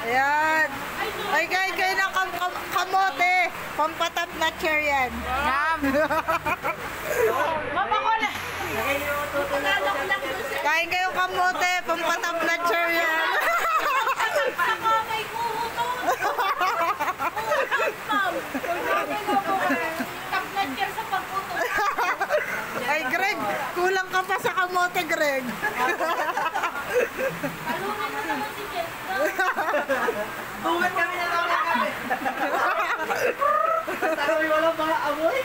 Ayan. Ay, guys, kayo na kamote. Pampatap na chair yan. Ngam. Mama ko na. Kain kayo kamote. Pampatap na chair yan. Ay, Greg, kulang ka pa sa kamote, Greg. Bumat kami na lang kami. Basta kami walang mga amoy.